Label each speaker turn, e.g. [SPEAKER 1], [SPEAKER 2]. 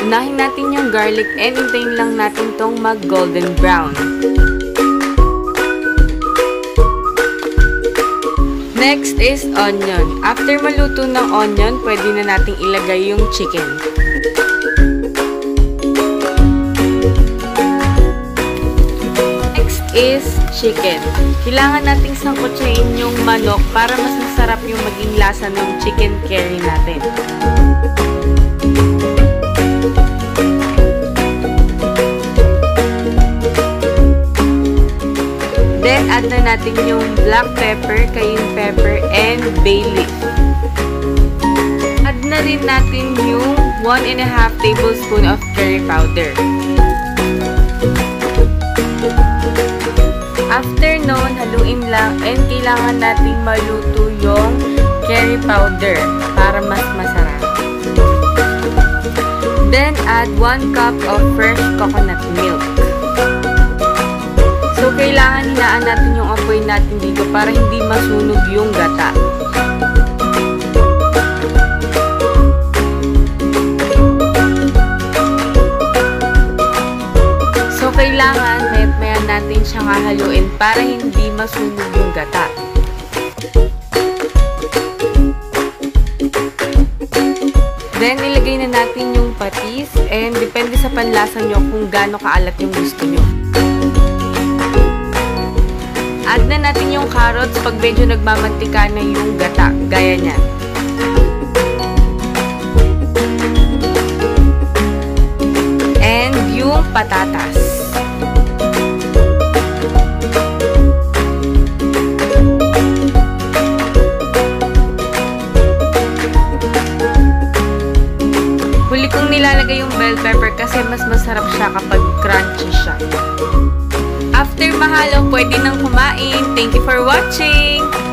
[SPEAKER 1] Unahin natin yung garlic and hintayin lang natin tong mag-golden brown. Next is onion. After maluto ng onion, pwede na nating ilagay yung chicken. Next is chicken. Kailangan nating sangkutsain yung manok para mas masarap yung maging lasa ng chicken curry natin. Then, add na natin yung black pepper, cayenne pepper, and bay leaf. Add na rin natin yung 1.5 tablespoon of curry powder. After nun, haluin lang and kailangan natin maluto yung curry powder para mas masarap. Then, add 1 cup of fresh coconut milk. So, kailangan hinaan natin yung apoy natin dito para hindi masunog yung gata. So, kailangan maya natin siyang hahaluin para hindi masunog yung gata. Then, ilagay na natin yung patis and depende sa panlasa nyo kung gaano kaalat yung gusto nyo. Add na natin yung carrots pag medyo nagmamantika na yung gata, gaya niyan. And yung patatas. Huli kong nilalagay yung bell pepper kasi mas masarap siya kapag crunchy siya. After mahalo, pwede nang kumain. Thank you for watching!